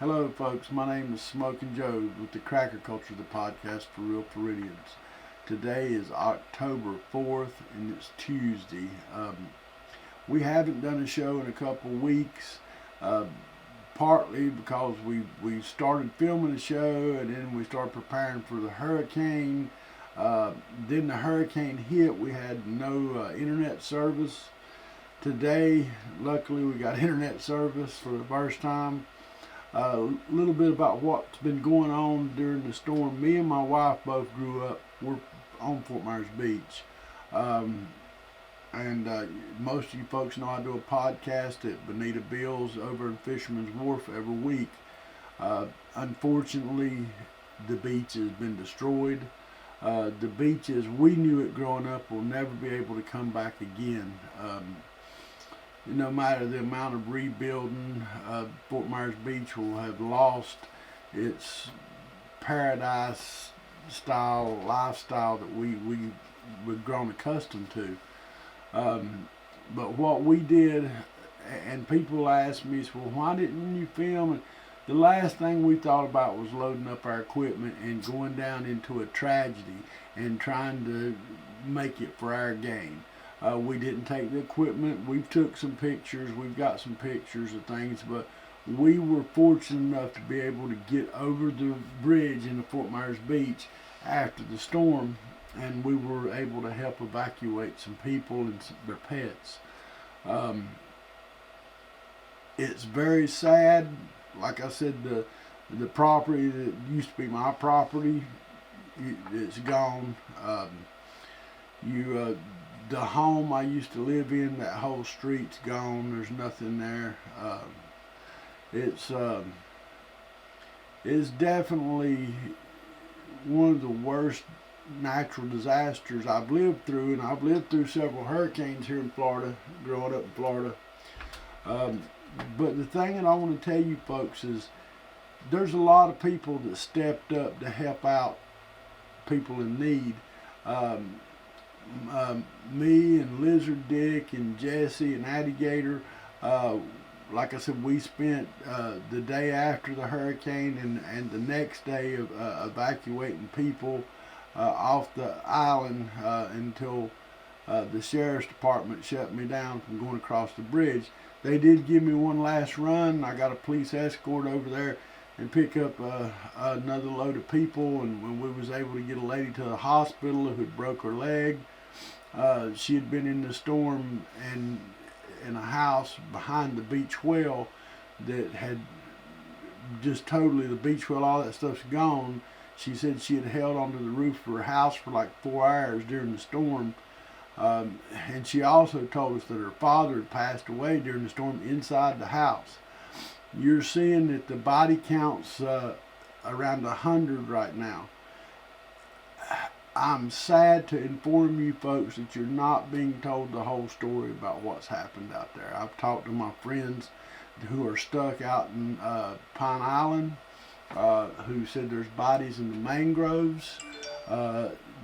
Hello, folks. My name is Smoking Joe with the Cracker Culture, the podcast for real Floridians. Today is October 4th, and it's Tuesday. We haven't done a show in a couple weeks, partly because we started filming a show, and then we started preparing for the hurricane. Then the hurricane hit. We had no internet service. Today, luckily, we got internet service for the first time. A little bit about what's been going on during the storm. Me and my wife both grew up. We're on Fort Myers Beach. Most of you folks know I do a podcast at Bonita Bill's over in Fisherman's Wharf every week. Unfortunately, the beach has been destroyed. The beach as we knew it growing up will never be able to come back again. No matter the amount of rebuilding, Fort Myers Beach will have lost its paradise style lifestyle that we've grown accustomed to. But what we did, and people ask me, well, why didn't you film? And the last thing we thought about was loading up our equipment and going down into a tragedy and trying to make it for our gain. We didn't take the equipment. We took some pictures. We've got some pictures of things, but we were fortunate enough to be able to get over the bridge into Fort Myers Beach after the storm, and we were able to help evacuate some people and their pets. It's very sad. Like I said, the property that used to be my property, it's gone. The home I used to live in, that whole street's gone. There's nothing there. It's definitely one of the worst natural disasters I've lived through, and I've lived through several hurricanes here in Florida, growing up in Florida. But the thing that I want to tell you folks is there's a lot of people that stepped up to help out people in need. Me and Lizard Dick and Jesse and Addie Gator, like I said, we spent the day after the hurricane and the next day of evacuating people off the island until the sheriff's department shut me down from going across the bridge. They did give me one last run. I got a police escort over there and pick up another load of people, and when we was able to get a lady to the hospital who had broke her leg. She had been in the storm and in a house behind the beach well that had just totally, the beach well, all that stuff's gone. She said she had held onto the roof of her house for like 4 hours during the storm. And she also told us that her father had passed away during the storm inside the house. You're seeing that the body count's around 100 right now. I'm sad to inform you folks that you're not being told the whole story about what's happened out there. I've talked to my friends who are stuck out in Pine Island, who said there's bodies in the mangroves.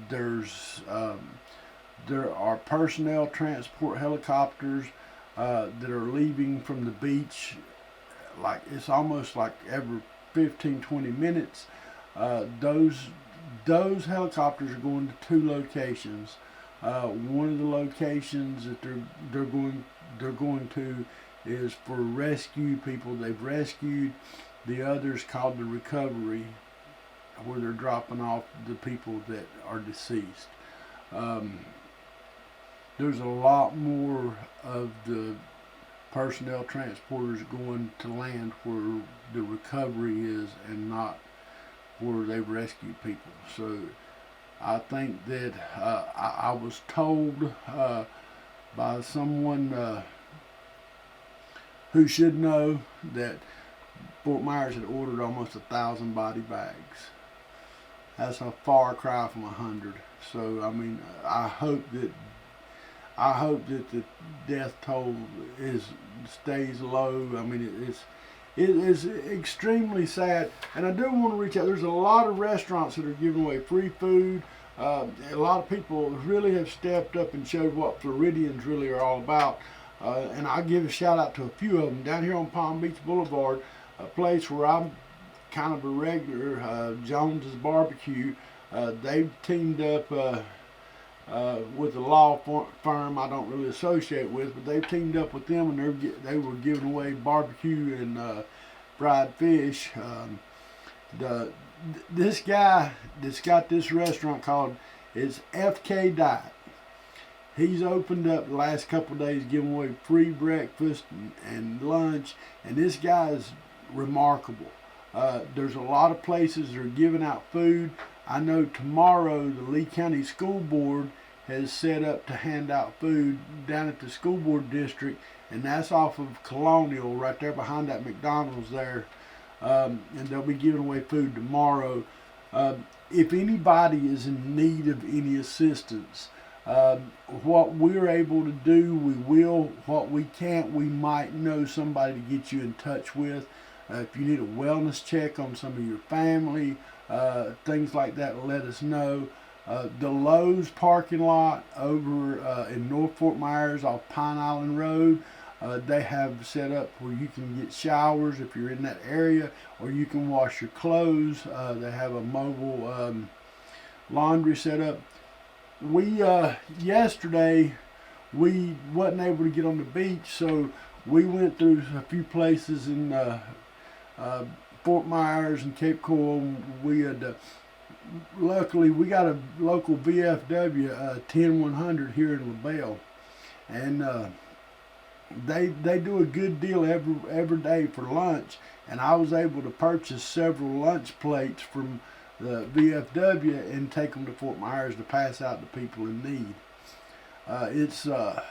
There are personnel transport helicopters that are leaving from the beach. Like it's almost like every 15-20 minutes. Those helicopters are going to 2 locations. One of the locations that they're going to is for rescue people they've rescued. The other is called the recovery, where they're dropping off the people that are deceased. There's a lot more of the personnel transporters going to land where the recovery is and not where they've rescued people. So I think that I was told by someone who should know that Fort Myers had ordered almost 1,000 body bags. That's a far cry from 100. So I mean, I hope that the death toll stays low. I mean, it is extremely sad, and I do want to reach out. There's a lot of restaurants that are giving away free food. A lot of people really have stepped up and showed what Floridians really are all about. And I'll give a shout out to a few of them. Down here on Palm Beach Boulevard, a place where I'm kind of a regular, Jones's Barbecue. They've teamed up with a law firm I don't really associate with, but they've teamed up with them, and they were giving away barbecue and fried fish. This guy that's got this restaurant called is FK Diet. He's opened up the last couple of days giving away free breakfast and lunch, and this guy is remarkable. There's a lot of places that are giving out food. I know tomorrow the Lee County School Board has set up to hand out food down at the school board district, and that's off of Colonial, right there behind that McDonald's there. And they'll be giving away food tomorrow. If anybody is in need of any assistance, what we're able to do, we will. What we can't, we might know somebody to get you in touch with. If you need a wellness check on some of your family, things like that, let us know. The Lowe's parking lot over in North Fort Myers off Pine Island Road, they have set up where you can get showers if you're in that area, or you can wash your clothes. They have a mobile laundry set up. Yesterday we wasn't able to get on the beach, so we went through a few places in Fort Myers and Cape Coral. We had luckily we got a local VFW 10100 here in LaBelle, and they do a good deal every day for lunch, and I was able to purchase several lunch plates from the VFW and take them to Fort Myers to pass out to people in need. It's the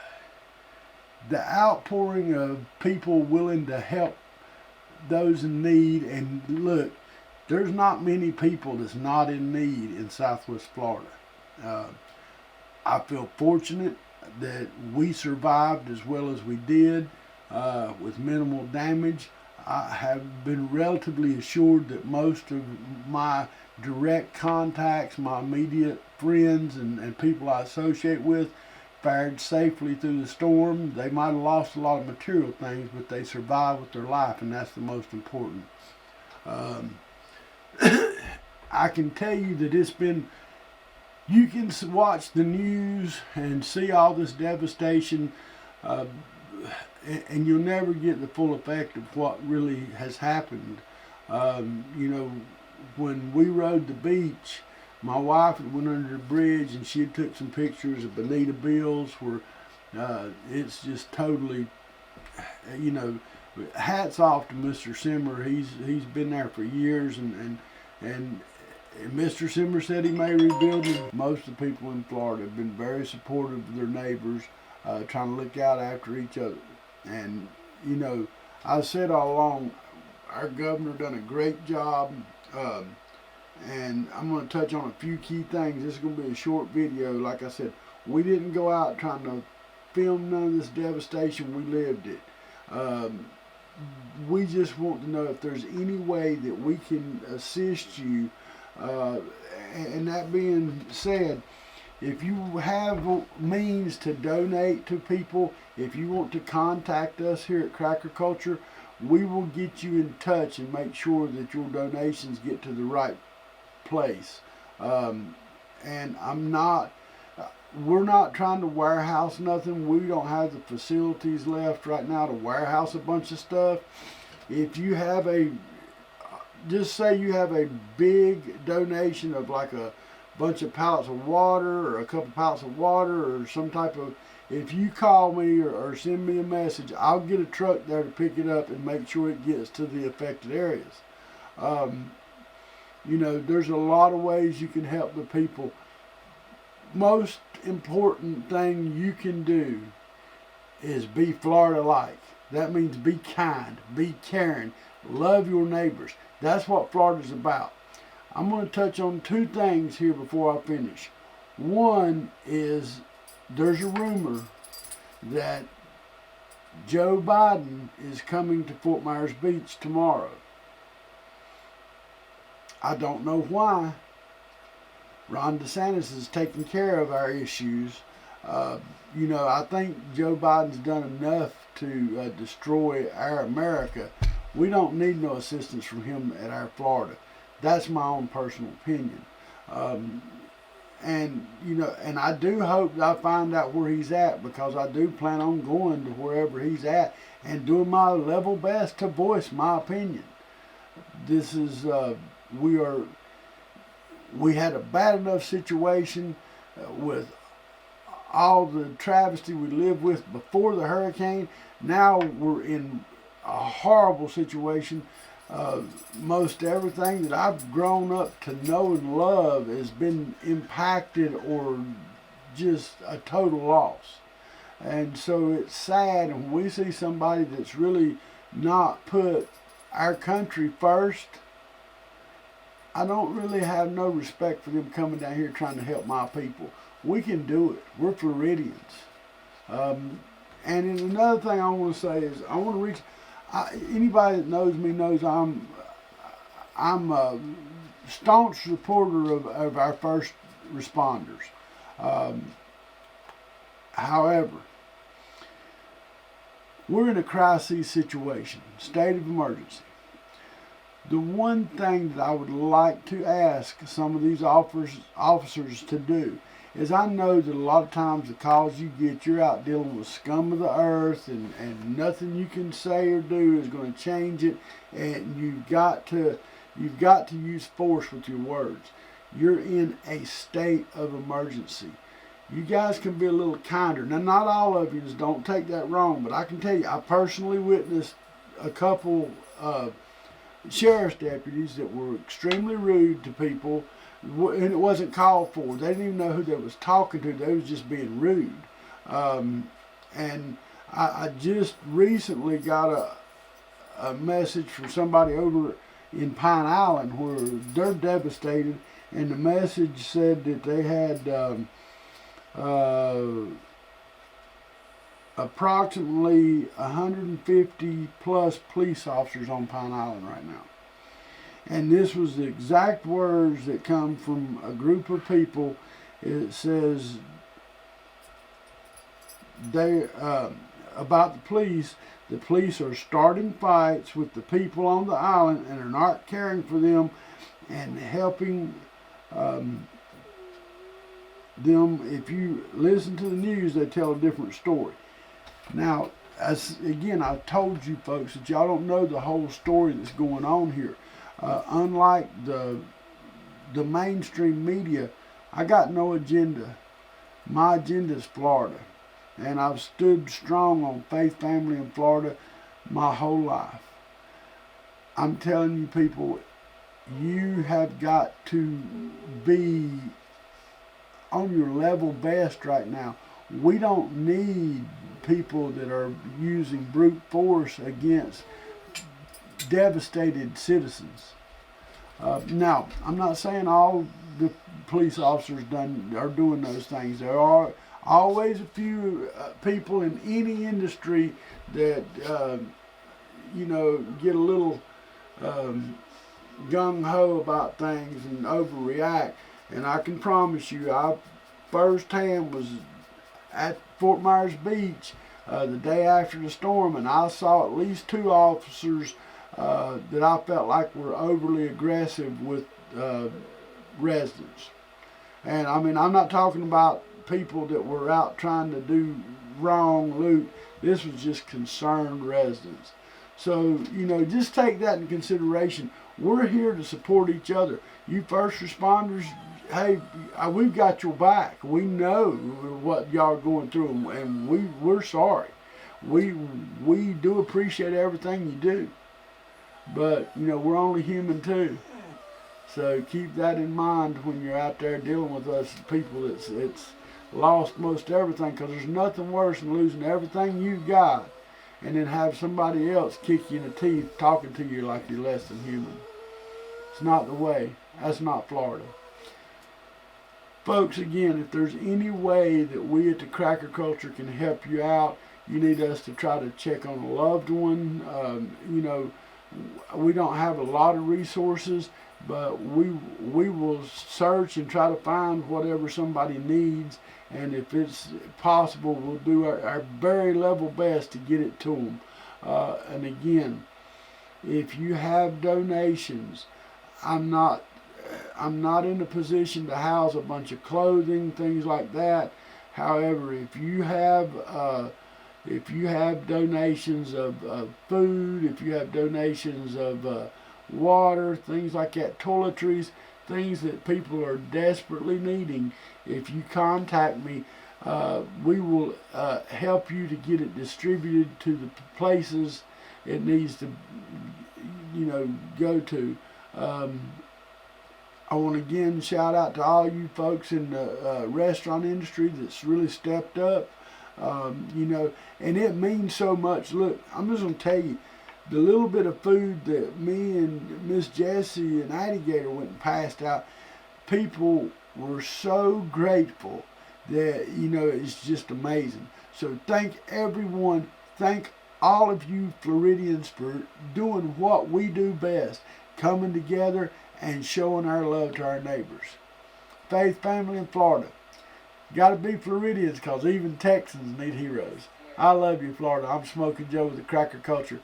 outpouring of people willing to help those in need, and look, there's not many people that's not in need in Southwest Florida. I feel fortunate that we survived as well as we did with minimal damage. I have been relatively assured that most of my direct contacts, my immediate friends and people I associate with, fared safely through the storm. They might have lost a lot of material things, but they survived with their life, and that's the most important. I can tell you that it's been, you can watch the news and see all this devastation, and you'll never get the full effect of what really has happened. You know, when we rode the beach, my wife had went under the bridge and she had took some pictures of Bonita Bills where it's just totally, you know, hats off to Mr. Simmer. He's been there for years, and Mr. Simmer said he may rebuild it. Most of the people in Florida have been very supportive of their neighbors, trying to look out after each other. And, you know, I said all along, our governor done a great job, and I'm going to touch on a few key things. This is going to be a short video. Like I said, we didn't go out trying to film none of this devastation. We lived it. We just want to know if there's any way that we can assist you. And that being said, if you have means to donate to people, if you want to contact us here at Cracker Culture, we will get you in touch and make sure that your donations get to the right place. And we're not trying to warehouse nothing. We don't have the facilities left right now to warehouse a bunch of stuff. If you have just say you have a big donation of like a bunch of pallets of water or a couple pallets of water or some type of, if you call me or send me a message, I'll get a truck there to pick it up and make sure it gets to the affected areas. You know, there's a lot of ways you can help the people. Most important thing you can do is be Florida-like. That means be kind, be caring, love your neighbors. That's what Florida's about. I'm going to touch on two things here before I finish. One is there's a rumor that Joe Biden is coming to Fort Myers Beach tomorrow. I don't know why. Ron DeSantis is taking care of our issues. You know, I think Joe Biden's done enough to destroy our America. We don't need no assistance from him at our Florida. That's my own personal opinion. Um, and and I do hope that I find out where he's at, because I do plan on going to wherever he's at and doing my level best to voice my opinion. This is we had a bad enough situation with all the travesty we lived with before the hurricane. Now we're in a horrible situation. Most everything that I've grown up to know and love has been impacted or just a total loss. And so it's sad when we see somebody that's really not put our country first. I don't really have no respect for them coming down here trying to help my people. We can do it. We're Floridians. And another thing I want to say is I want to reach. Anybody that knows me knows I'm a staunch supporter of our first responders. However, we're in a crisis situation, state of emergency. The one thing that I would like to ask some of these officers to do is, I know that a lot of times the calls you get, you're out dealing with scum of the earth, and nothing you can say or do is going to change it, and you've got to use force with your words. You're in a state of emergency. You guys can be a little kinder. Now, not all of you, don't take that wrong, but I can tell you, I personally witnessed a couple sheriff's deputies that were extremely rude to people, and it wasn't called for. They didn't even know who they was talking to. They was just being rude. And I just recently got a message from somebody over in Pine Island where they're devastated, and the message said that they had approximately 150 plus police officers on Pine Island right now. And this was the exact words that come from a group of people. It says they about the police are starting fights with the people on the island and are not caring for them and helping them. If you listen to the news, they tell a different story. Now, as again, I've told you folks that y'all don't know the whole story that's going on here. Unlike the mainstream media, I got no agenda. My agenda is Florida. And I've stood strong on faith, family, and Florida my whole life. I'm telling you people, you have got to be on your level best right now. We don't need people that are using brute force against devastated citizens. Now, I'm not saying all the police officers are doing those things. There are always a few people in any industry that get a little gung-ho about things and overreact. And I can promise you, I firsthand was at Fort Myers Beach the day after the storm, and I saw at least two officers that I felt like were overly aggressive with residents. And I mean, I'm not talking about people that were out trying to do wrong loot. This was just concerned residents. So, just take that in consideration. We're here to support each other. You first responders, hey, we've got your back. We know what y'all are going through, and we're sorry. We do appreciate everything you do. But, we're only human too. So keep that in mind when you're out there dealing with us people that's lost most everything, because there's nothing worse than losing everything you've got and then have somebody else kick you in the teeth talking to you like you're less than human. It's not the way. That's not Florida. Folks, again, if there's any way that we at the Cracker Culture can help you out, you need us to try to check on a loved one. We don't have a lot of resources, but we will search and try to find whatever somebody needs, and if it's possible, we'll do our very level best to get it to them. And again, if you have donations, I'm not in a position to house a bunch of clothing, things like that. However, if you have donations of food, if you have donations of water, things like that, toiletries, things that people are desperately needing, if you contact me, we will help you to get it distributed to the places it needs to, go to. I want to again shout out to all you folks in the restaurant industry that's really stepped up. And it means so much. Look, I'm just going to tell you, the little bit of food that me and Miss Jessie and Addie Gator went and passed out, people were so grateful that, it's just amazing. So thank everyone. Thank all of you Floridians for doing what we do best, coming together and showing our love to our neighbors. Faith Family in Florida. Got to be Floridians, because even Texans need heroes. I love you, Florida. I'm Smoking Joe with the Cracker Culture.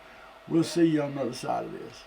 We'll see you on the other side of this.